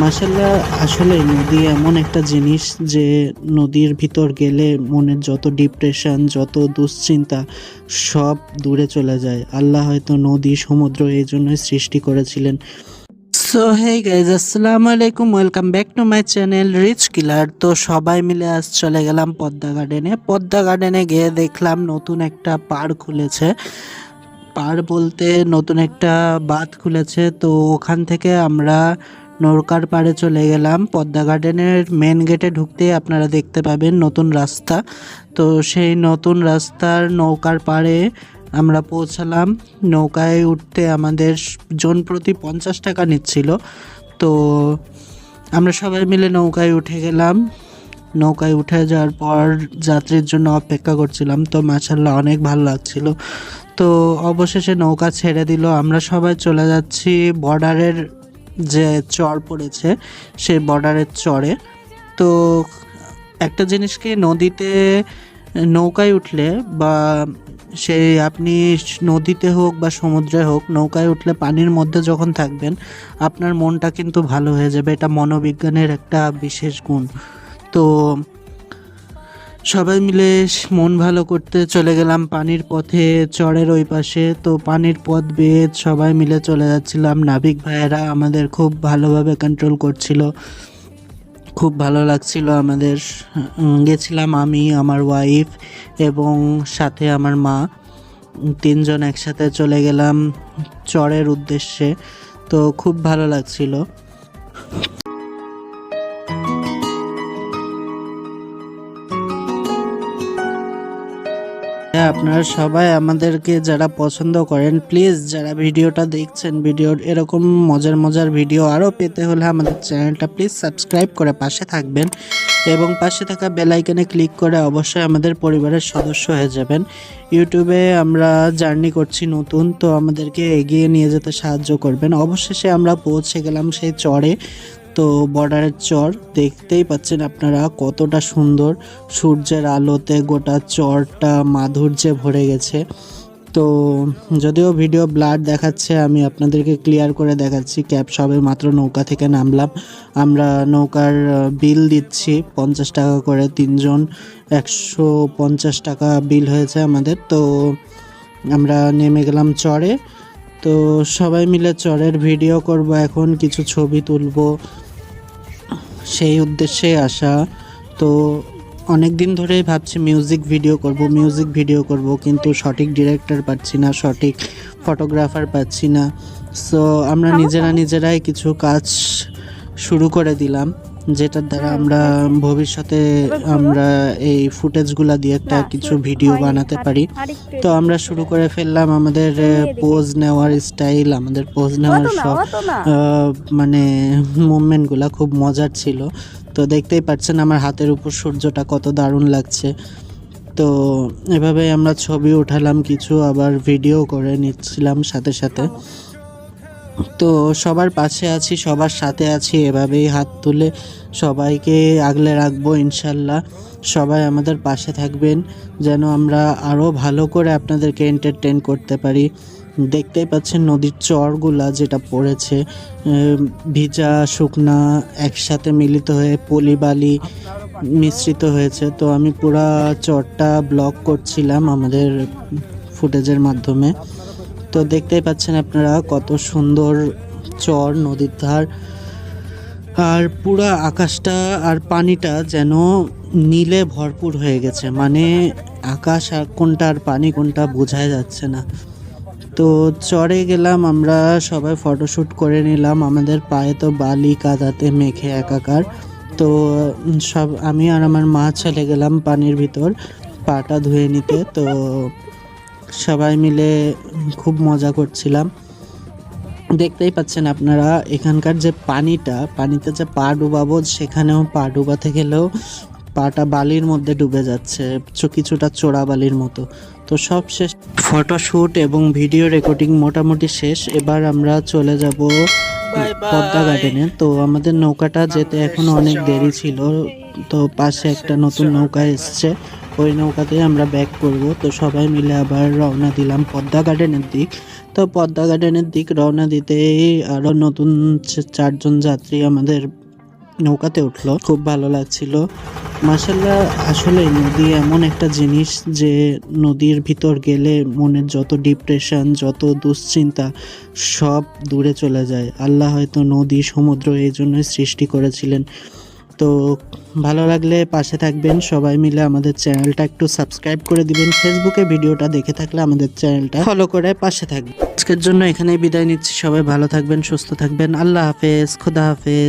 মাশাল্লাহ, আসলে নদী এমন একটা জিনিস যে নদীর ভিতর গেলে মনের যত ডিপ্রেশন, যত দুশ্চিন্তা সব দূরে চলে যায়। আল্লাহ হয়তো নদী সমুদ্র এই জন্যই সৃষ্টি করেছিলেন। সো হেই গাইজ, আসসালামু আলাইকুম, welcome back to my channel rich killer. তো সবাই মিলে আজ চলে গেলাম পদ্মা গার্ডেনে। পদ্মা গার্ডেনে গিয়ে দেখলাম নতুন একটা পার্ক খুলেছে। পার্ক বলতে নতুন একটা বাঁধ খুলেছে। তো ওখান থেকে আমরা নৌকার পাড়ে চলে গেলাম। পদ্মা গার্ডেনের মেন গেটে ঢুকতেই আপনারা দেখতে পাবেন নতুন রাস্তা। তো সেই নতুন রাস্তার নৌকার পাড়ে আমরা পৌঁছালাম। নৌকায় উঠতে আমাদের জন প্রতি 50 টাকা নিচ্ছিল। তো আমরা সবাই মিলে নৌকায় উঠে গেলাম। নৌকায় উঠে যাওয়ার পর যাত্রীর জন্য অপেক্ষা করছিলাম। তো মাশাআল্লাহ অনেক ভালো লাগছিল। তো অবশেষে নৌকা ছেড়ে দিল। আমরা সবাই চলে যাচ্ছি বর্ডারের যে চর পড়েছে সেই বর্ডারের চরে। তো একটা জিনিস কি, নদীতে নৌকায় উঠলে বা সেই আপনি নদীতে হোক বা সমুদ্রে হোক, নৌকায় উঠলে পানির মধ্যে যখন থাকবেন আপনার মনটা কিন্তু ভালো হয়ে যাবে। এটা মনোবিজ্ঞানের একটা বিশেষ গুণ। তো সবাই মিলে মন ভালো করতে চলে গেলাম পানির পথে, চরের ওই পাশে। তো পানির পথ বেয়ে সবাই মিলে চলে যাচ্ছিলাম। নাবিক ভাইয়েরা আমাদের খুব ভালোভাবে কন্ট্রোল করছিল, খুব ভালো লাগছিল আমাদের। গেছিলাম আমি, আমার ওয়াইফ এবং সাথে আমার মা, তিনজন একসাথে চলে গেলাম চরের উদ্দেশ্যে। তো খুব ভালো লাগছিল। আপনারা সবাই আমাদেরকে যারা পছন্দ করেন, প্লিজ যারা ভিডিওটা দেখছেন, ভিডিওর এরকম মজার মজার ভিডিও আরও পেতে হলে আমাদের চ্যানেলটা প্লিজ সাবস্ক্রাইব করে পাশে থাকবেন এবং পাশে থাকা বেল আইকনে ক্লিক করে অবশ্যই আমাদের পরিবারের সদস্য হয়ে যাবেন। ইউটিউবে আমরা জার্নি করছি নতুন, তো আমাদেরকে এগিয়ে নিয়ে যেতে সাহায্য করবেন। অবশেষে আমরা পৌঁছে গেলাম সেই চরে। তো বর্ডারের চর দেখতেই পাচ্ছেন আপনারা কতটা সুন্দর, সূর্যের আলোতে গোটা চরটা মাধুর্যে ভরে গেছে। তো যদিও ভিডিও ব্লার দেখাচ্ছে, আমি আপনাদেরকে ক্লিয়ার করে দেখাচ্ছি। ক্যাব সবে মাত্র নৌকা থেকে নামলাম। আমরা নৌকার বিল দিচ্ছি 50 টাকা করে, তিনজন 150 টাকা বিল হয়েছে আমাদের। তো আমরা নেমে গেলাম চরে। তো সবাই মিলে চরের ভিডিও করব, এখন কিছু ছবি তুলব, সেই উদ্দেশ্যে আসা। তো অনেক দিন ধরেই ভাবছি মিউজিক ভিডিও করব, কিন্তু সঠিক ডিরেক্টর পাচ্ছি না, সঠিক ফটোগ্রাফার পাচ্ছি না। সো আমরা নিজেরাই কিছু কাজ শুরু করে দিলাম, যেটার দ্বারা আমরা ভবিষ্যতে আমরা এই ফুটেজগুলো দিয়ে একটা কিছু ভিডিও বানাতে পারি। তো আমরা শুরু করে ফেললাম আমাদের পোজ নেওয়ার স্টাইল, আমাদের পোজ নেওয়ার সব মানে মুভমেন্টগুলো খুব মজার ছিল। তো দেখতেই পাচ্ছেন আমার হাতের উপর সূর্যটা কত দারুণ লাগছে। তো এভাবে আমরা ছবি উঠালাম কিছু, আবার ভিডিও করে নিচ্ছিলাম সাথে সাথে। তো সবার পাশে আছি, সবার সাথে আছি, এভাবেই হাত তুলে সবাইকে আগলে রাখবো ইনশাল্লাহ। সবাই আমাদের পাশে থাকবেন যেন আমরা আরও ভালো করে আপনাদেরকে এন্টারটেন করতে পারি। দেখতেই পাচ্ছেন নদীর চরগুলা যেটা পড়েছে, ভিজা শুকনা একসাথে মিলিত হয়ে পলি বালি মিশ্রিত হয়েছে। তো আমি পুরা চরটা ব্লগ করছিলাম আমাদের ফুটেজের মাধ্যমে। তো দেখতেই পাচ্ছেন আপনারা কত সুন্দর চর, নদীর ধার, আর পুরা আকাশটা আর পানিটা যেন নীলে ভরপুর হয়ে গেছে। মানে আকাশ আর কোনটা আর পানি কোনটা বোঝাই যাচ্ছে না। তো চরে গেলাম আমরা, সবাই ফটোশ্যুট করে নিলাম। আমাদের পায়ে তো বালি কাদাতে মেখে একাকার। তো আমি আর আমার মা চলে গেলাম পানির ভিতর পাটা ধুয়ে নিতে। তো সবাই মিলে খুব মজা করছিলাম। দেখতেই পাচ্ছেন আপনারা এখানকার যে পানিতে যে পা ডুবাবো, সেখানেও পা ডুবাতে গেলেও পাটা বালির মধ্যে ডুবে যাচ্ছে, কিছুটা চোরা বালির মতো। তো সব শেষ, ফটোশ্যুট এবং ভিডিও রেকর্ডিং মোটামুটি শেষ। এবার আমরা চলে যাব পদ্মা গার্ডেনে। তো আমাদের নৌকাটা যেতে এখনো অনেক দেরি ছিল, তো পাশে একটা নতুন নৌকা এসছে, ওই নৌকাতেই আমরা ব্যাক করব। তো সবাই মিলে আবার রওনা দিলাম পদ্মা গার্ডেনের দিক। তো পদ্মা গার্ডেনের দিক রওনা দিতেই আরও নতুন 4জন যাত্রী আমাদের নৌকাতে উঠলো, খুব ভালো লাগছিল। মাশাল্লাহ, আসলে নদী এমন একটা জিনিস যে নদীর ভিতর গেলে মনের যত ডিপ্রেশন, যত দুশ্চিন্তা সব দূরে চলে যায়। আল্লাহ হয়তো নদী সমুদ্র এই জন্যই সৃষ্টি করেছিলেন। তো ভালো লাগলে পাশে থাকবেন, সবাই মিলে আমাদের চ্যানেলটা একটু সাবস্ক্রাইব করে দিবেন। ফেসবুকে ভিডিওটা দেখে থাকলে আমাদের চ্যানেলটা ফলো করে পাশে থাকবেন। আজকের জন্য এখানেই বিদায় নিচ্ছি, সবাই ভালো থাকবেন, সুস্থ থাকবেন। আল্লাহ হাফেজ, খোদা হাফেজ।